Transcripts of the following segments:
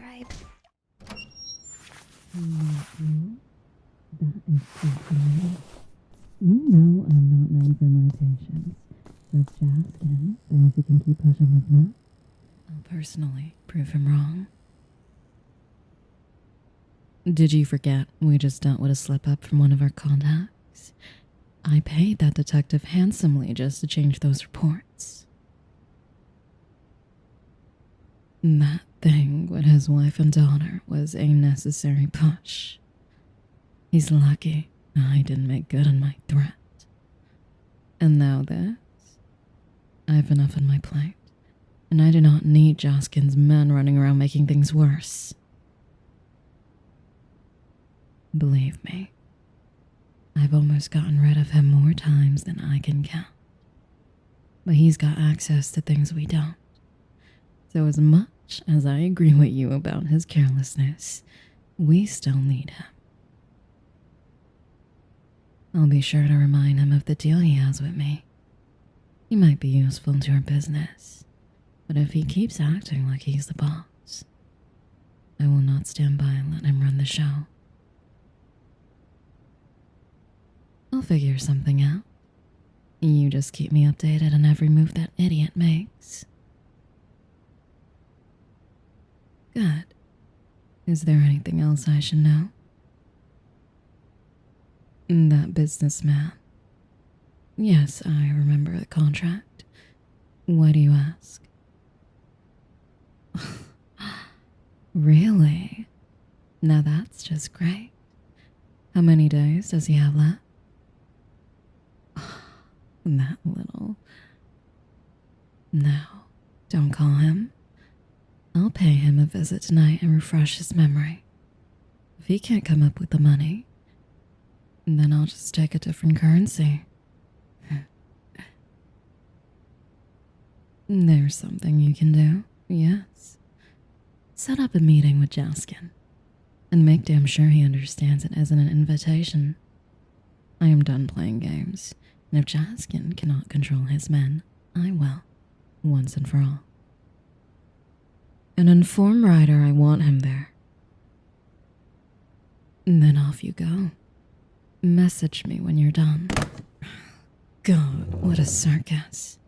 subscribe. That is fascinating. You know I'm not known for my patience. Just asking, so if you can keep pushing his luck, I'll personally prove him wrong. Did you forget we just dealt with a slip-up from one of our contacts? I paid that detective handsomely just to change those reports. That thing with his wife and daughter was a necessary push. He's lucky I didn't make good on my threat. And now this? I have enough on my plate, and I do not need Joskin's men running around making things worse. Believe me, I've almost gotten rid of him more times than I can count. But he's got access to things we don't. So as much as I agree with you about his carelessness, we still need him. I'll be sure to remind him of the deal he has with me. He might be useful to our business, but if he keeps acting like he's the boss, I will not stand by and let him run the show. I'll figure something out. You just keep me updated on every move that idiot makes. Good. Is there anything else I should know? That businessman. Yes, I remember the contract. Why do you ask? Really? Now that's just great. How many days does he have left? That little. No, don't call him. I'll pay him a visit tonight and refresh his memory. If he can't come up with the money, then I'll just take a different currency. There's something you can do, yes. Set up a meeting with Jaskin and make damn sure he understands it isn't an invitation. I am done playing games, and if Jaskin cannot control his men, I will, once and for all. And inform Ryder I want him there. And then off you go. Message me when you're done. God, what a circus.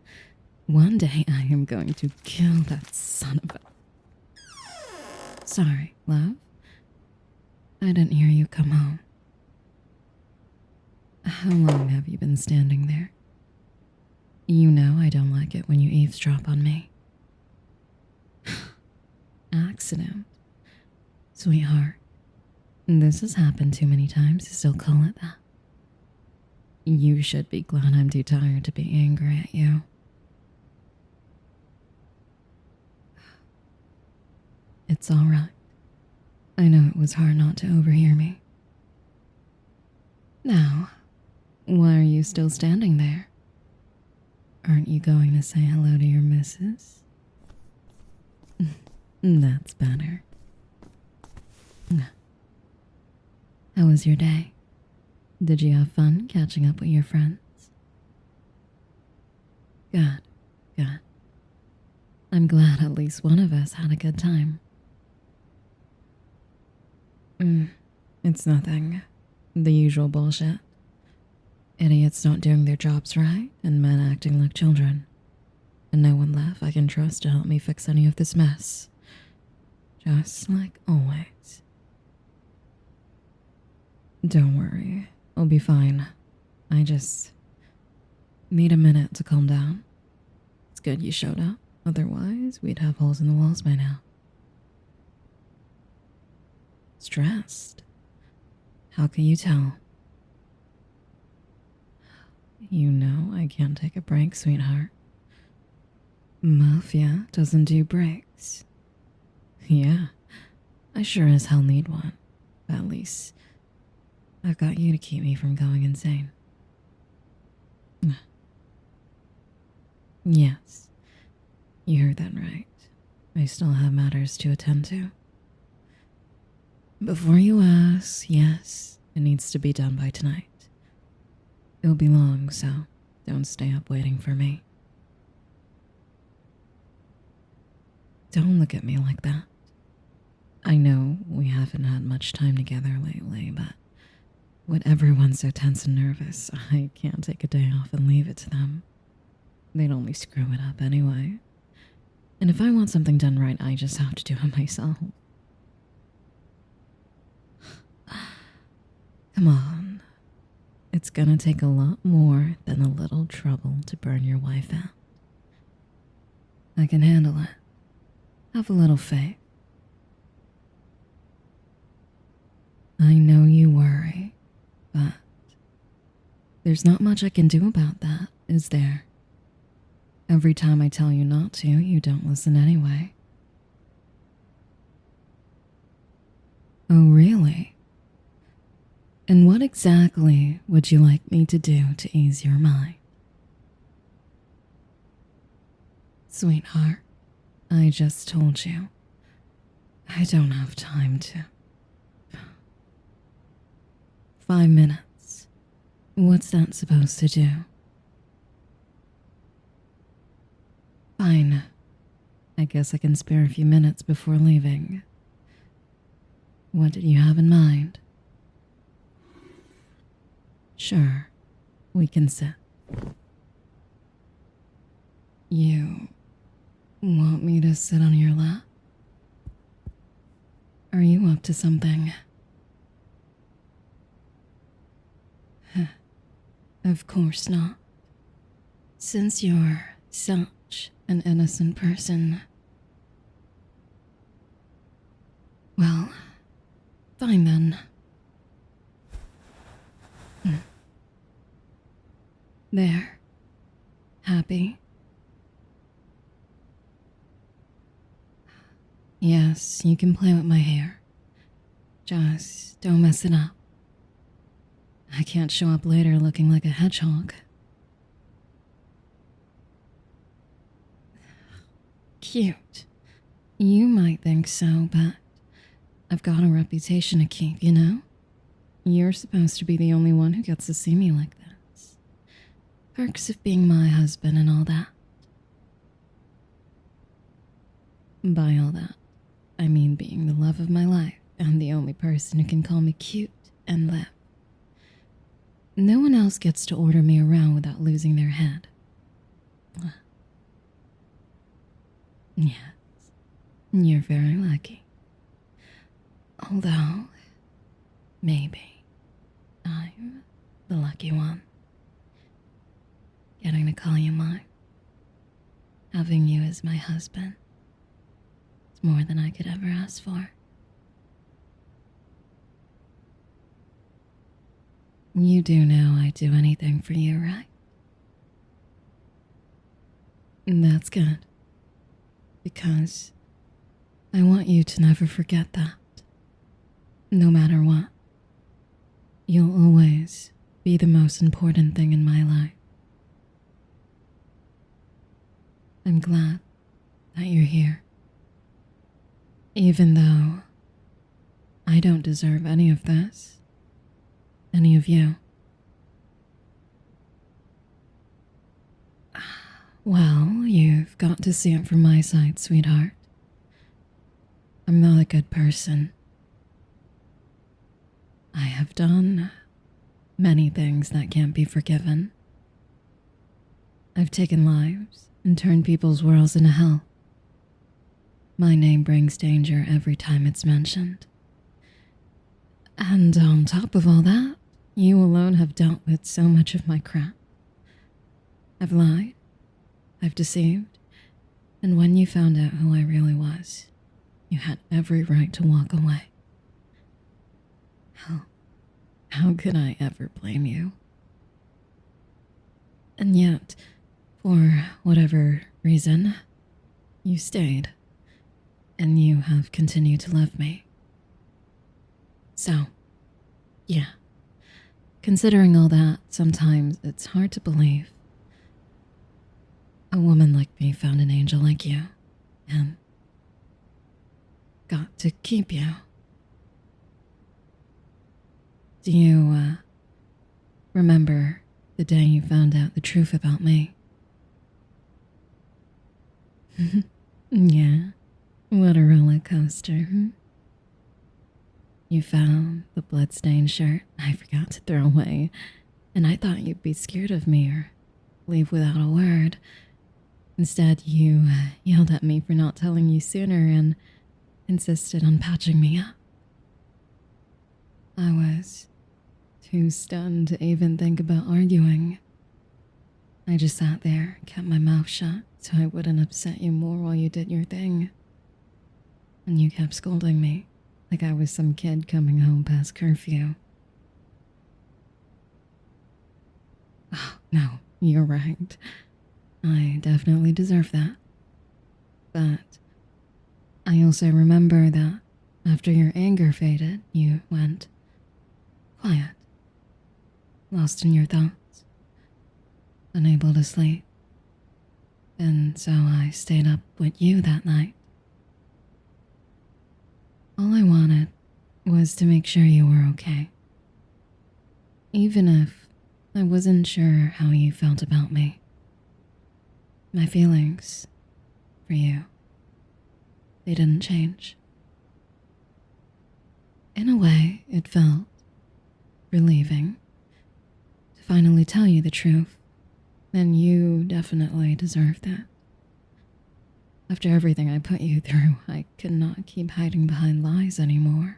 One day I am going to kill that son of a... Sorry, love. I didn't hear you come home. How long have you been standing there? You know I don't like it when you eavesdrop on me. Accident. Sweetheart, this has happened too many times to still call it that. You should be glad I'm too tired to be angry at you. It's all right. I know it was hard not to overhear me. Now, why are you still standing there? Aren't you going to say hello to your missus? That's better. How was your day? Did you have fun catching up with your friends? Good, good. I'm glad at least one of us had a good time. It's nothing. The usual bullshit. Idiots not doing their jobs right, and men acting like children. And no one left I can trust to help me fix any of this mess. Just like always. Don't worry, I'll be fine. I just need a minute to calm down. It's good you showed up, otherwise we'd have holes in the walls by now. Stressed? How can you tell? You know I can't take a break, sweetheart. Mafia doesn't do breaks. Yeah, I sure as hell need one. At least, I've got you to keep me from going insane. Yes, you heard that right. I still have matters to attend to. Before you ask, yes, it needs to be done by tonight. It'll be long, so don't stay up waiting for me. Don't look at me like that. I know we haven't had much time together lately, but with everyone so tense and nervous, I can't take a day off and leave it to them. They'd only screw it up anyway. And if I want something done right, I just have to do it myself. Come on. It's gonna take a lot more than a little trouble to burn your wife out. I can handle it. Have a little faith. I know you worry, but there's not much I can do about that, is there? Every time I tell you not to, you don't listen anyway. Oh, really? And what exactly would you like me to do to ease your mind? Sweetheart, I just told you. I don't have time to. 5 minutes. What's that supposed to do? Fine. I guess I can spare a few minutes before leaving. What did you have in mind? Sure, we can sit. You want me to sit on your lap? Are you up to something? Of course not. Since you're such an innocent person. Well, fine then. There. Happy? Yes, you can play with my hair. Just don't mess it up. I can't show up later looking like a hedgehog. Cute. You might think so, but I've got a reputation to keep, you know? You're supposed to be the only one who gets to see me like this. Perks of being my husband and all that. By all that, I mean being the love of my life and the only person who can call me cute and live. No one else gets to order me around without losing their head. Yes, you're very lucky. Although, maybe I'm the lucky one. Getting to call you mine. Having you as my husband. It's more than I could ever ask for. You do know I'd do anything for you, right? That's good. Because I want you to never forget that. No matter what, you'll always be the most important thing in my life. I'm glad that you're here. Even though I don't deserve any of this. Any of you. Well, you've got to see it from my side, sweetheart. I'm not a good person. I have done many things that can't be forgiven. I've taken lives and turned people's worlds into hell. My name brings danger every time it's mentioned. And on top of all that, you alone have dealt with so much of my crap. I've lied, I've deceived, and when you found out who I really was, you had every right to walk away. How could I ever blame you? And yet, for whatever reason, you stayed, and you have continued to love me. So, yeah. Considering all that, sometimes it's hard to believe. A woman like me found an angel like you, and got to keep you. Do you, remember the day you found out the truth about me? Yeah, what a roller coaster, You found the bloodstained shirt I forgot to throw away, and I thought you'd be scared of me or leave without a word. Instead, you yelled at me for not telling you sooner and insisted on patching me up. I was too stunned to even think about arguing. I just sat there, kept my mouth shut so I wouldn't upset you more while you did your thing. And you kept scolding me like I was some kid coming home past curfew. Oh, no, you're right. I definitely deserve that. But I also remember that after your anger faded, you went quiet, lost in your thoughts, unable to sleep. And so I stayed up with you that night. All I wanted was to make sure you were okay. Even if I wasn't sure how you felt about me. My feelings for you, they didn't change. In a way, it felt relieving to finally tell you the truth, and you definitely deserved it. After everything I put you through, I could not keep hiding behind lies anymore.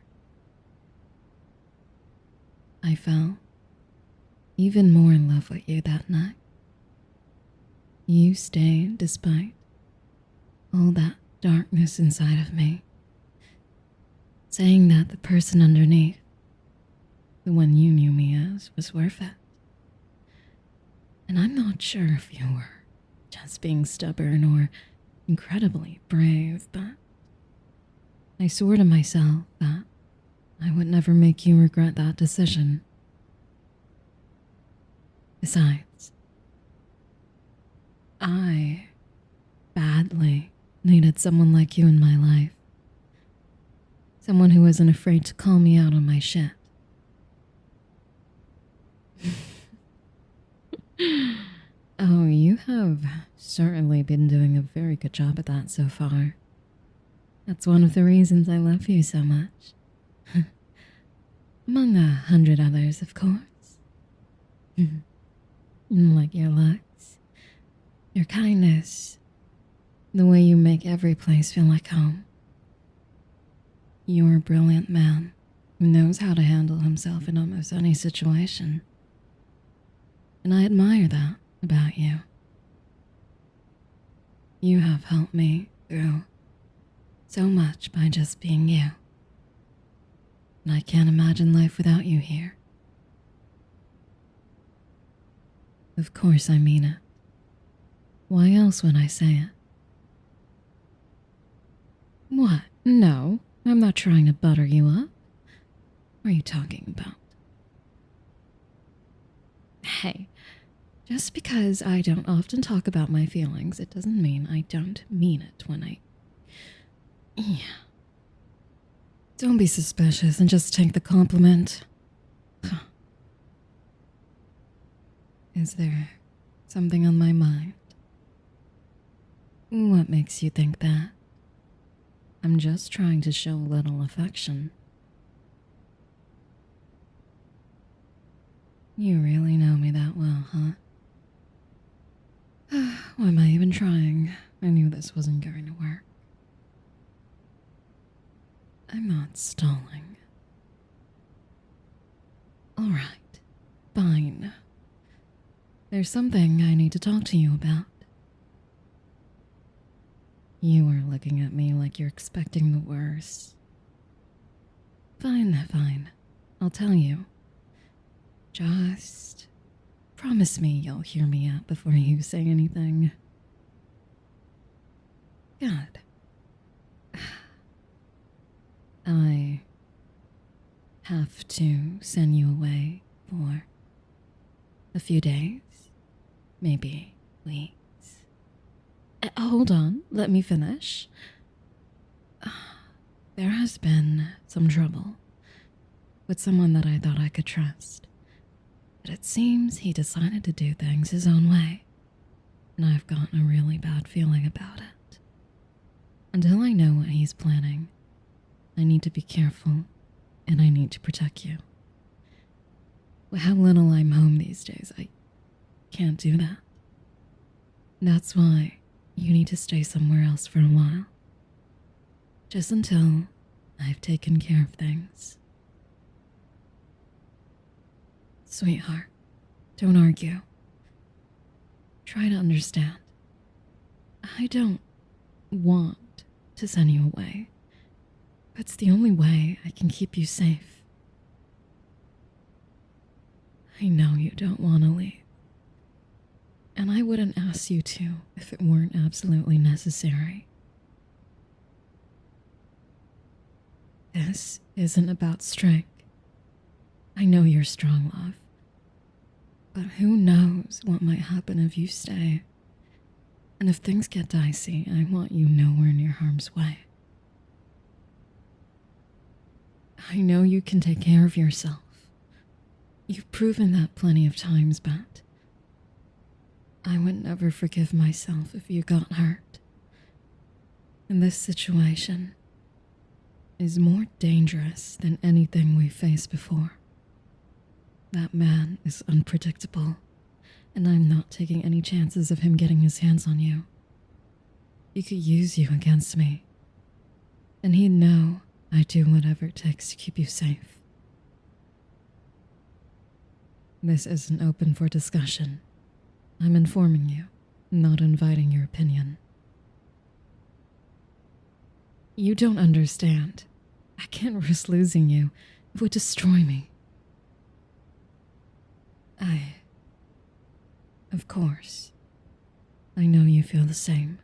I fell even more in love with you that night. You stayed despite all that darkness inside of me, saying that the person underneath, the one you knew me as, was worth it. And I'm not sure if you were just being stubborn or incredibly brave, but I swore to myself that I would never make you regret that decision. Besides, I badly needed someone like you in my life. Someone who wasn't afraid to call me out on my shit. Oh, you have certainly been doing a very good job at that so far. That's one of the reasons I love you so much. Among 100 others, of course. Like your looks, your kindness, the way you make every place feel like home. You're a brilliant man who knows how to handle himself in almost any situation. And I admire that about you. You have helped me through so much by just being you. And I can't imagine life without you here. Of course I mean it. Why else would I say it? What? No, I'm not trying to butter you up. What are you talking about? Hey, just because I don't often talk about my feelings, it doesn't mean I don't mean it when I... Yeah. Don't be suspicious and just take the compliment. Is there something on my mind? What makes you think that? I'm just trying to show a little affection. You really know me that well, huh? Why am I even trying? I knew this wasn't going to work. I'm not stalling. All right, fine. There's something I need to talk to you about. You are looking at me like you're expecting the worst. Fine. I'll tell you. Just promise me you'll hear me out before you say anything. Good. I have to send you away for a few days, maybe weeks. Hold on, let me finish. There has been some trouble with someone that I thought I could trust, but it seems he decided to do things his own way, and I've gotten a really bad feeling about it. Until I know what he's planning, I need to be careful and I need to protect you. With how little I'm home these days, I can't do that. That's why you need to stay somewhere else for a while. Just until I've taken care of things. Sweetheart, don't argue. Try to understand. I don't want to send you away. It's the only way I can keep you safe. I know you don't want to leave. And I wouldn't ask you to if it weren't absolutely necessary. This isn't about strength. I know you're strong, love. But who knows what might happen if you stay. And if things get dicey, I want you nowhere near harm's way. I know you can take care of yourself. You've proven that plenty of times, but I would never forgive myself if you got hurt. And this situation is more dangerous than anything we've faced before. That man is unpredictable, and I'm not taking any chances of him getting his hands on you. He could use you against me, and he'd know I'd do whatever it takes to keep you safe. This isn't open for discussion. I'm informing you, not inviting your opinion. You don't understand. I can't risk losing you. It would destroy me. Of course, I know you feel the same.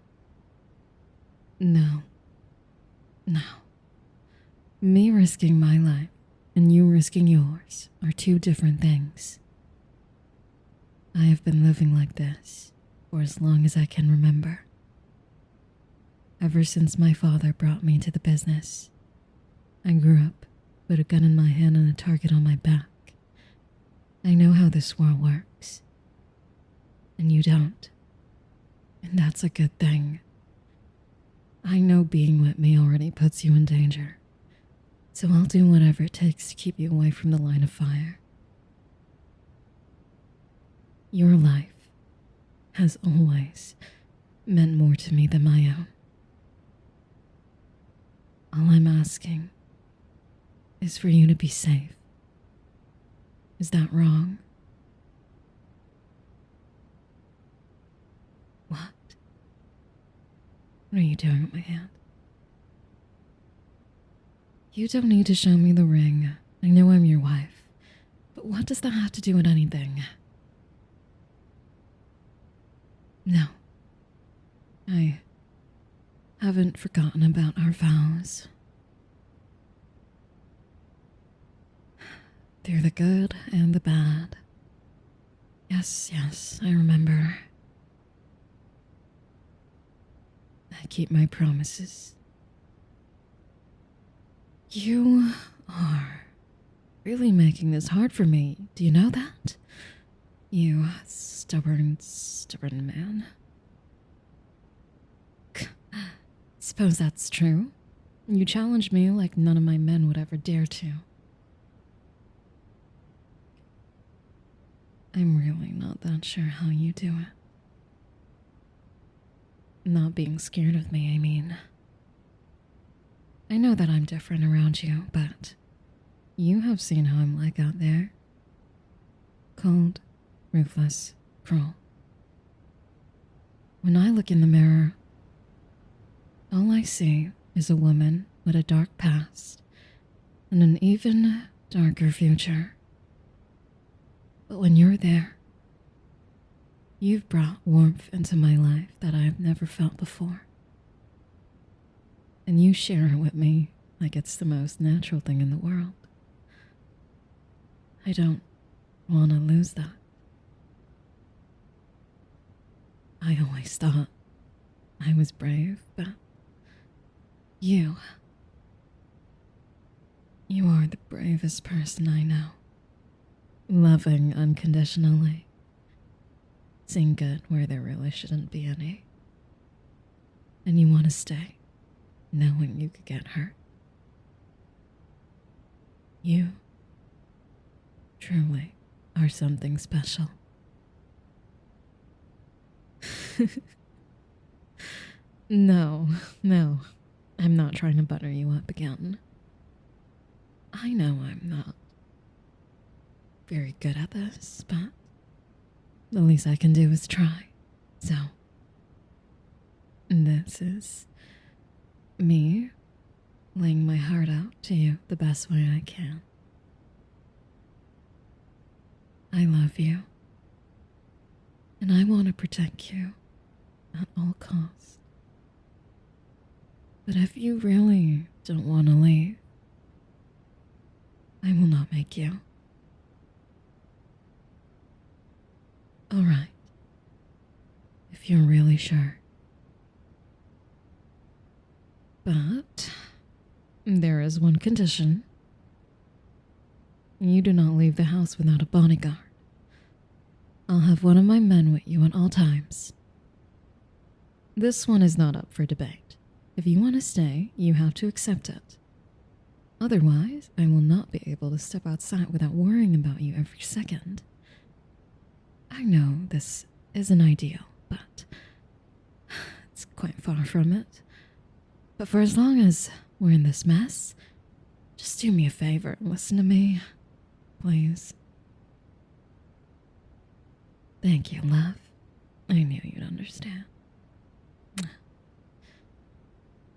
No. Me risking my life and you risking yours are two different things. I have been living like this for as long as I can remember. Ever since my father brought me into the business, I grew up with a gun in my hand and a target on my back. I know how this world works. And you don't. And that's a good thing. I know being with me already puts you in danger. So I'll do whatever it takes to keep you away from the line of fire. Your life has always meant more to me than my own. All I'm asking is for you to be safe. Is that wrong? What? What are you doing with my hand? You don't need to show me the ring. I know I'm your wife. But what does that have to do with anything? No. I haven't forgotten about our vows. They're the good and the bad. Yes, I remember. I keep my promises. You are really making this hard for me. Do you know that? You stubborn man. Suppose that's true. You challenge me like none of my men would ever dare to. I'm really not that sure how you do it. Not being scared of me, I mean. I know that I'm different around you, but you have seen how I'm like out there. Cold, ruthless, cruel. When I look in the mirror, all I see is a woman with a dark past and an even darker future. But when you're there, you've brought warmth into my life that I've never felt before. And you share it with me like it's the most natural thing in the world. I don't want to lose that. I always thought I was brave, but you are the bravest person I know. Loving unconditionally. Seeing good where there really shouldn't be any. And you want to stay, knowing you could get hurt. You truly are something special. No, no, I'm not trying to butter you up again. I know I'm not very good at this, but the least I can do is try. So, this is me laying my heart out to you the best way I can. I love you, and I want to protect you at all costs. But if you really don't want to leave, I will not make you. Alright. If you're really sure. But there is one condition. You do not leave the house without a bodyguard. I'll have one of my men with you at all times. This one is not up for debate. If you want to stay, you have to accept it. Otherwise, I will not be able to step outside without worrying about you every second. I know this isn't ideal, but it's quite far from it. But for as long as we're in this mess, just do me a favor and listen to me, please. Thank you, love. I knew you'd understand.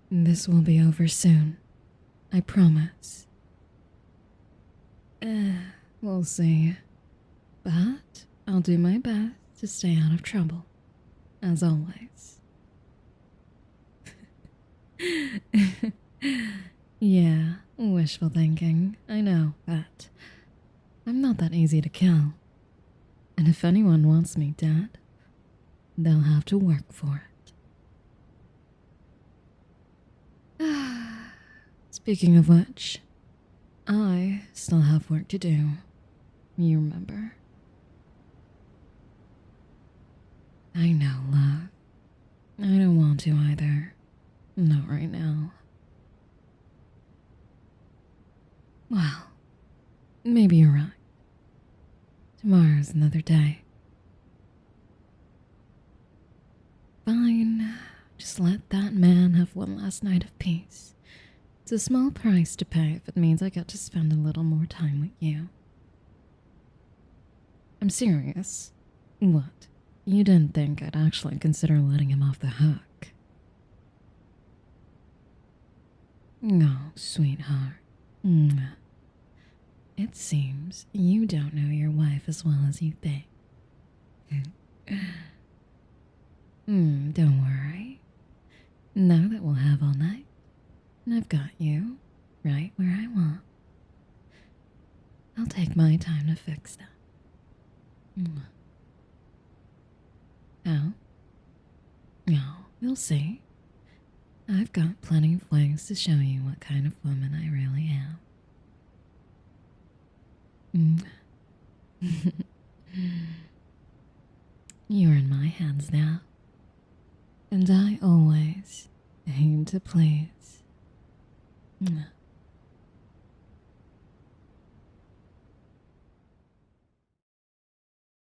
This will be over soon. I promise. We'll see. But I'll do my best to stay out of trouble, as always. Yeah, wishful thinking, I know, but I'm not that easy to kill. And if anyone wants me dead, they'll have to work for it. Speaking of which, I still have work to do. You remember? I know, love. I don't want to either. Not right now. Well, maybe you're right. Tomorrow's another day. Fine. Just let that man have one last night of peace. It's a small price to pay if it means I get to spend a little more time with you. I'm serious. What? You didn't think I'd actually consider letting him off the hook? No, sweetheart. It seems you don't know your wife as well as you think. Don't worry. Now that we'll have all night, and I've got you right where I want, I'll take my time to fix that. How? Oh, you'll see. I've got plenty of ways to show you what kind of woman I really am. You're in my hands now, and I always aim to please.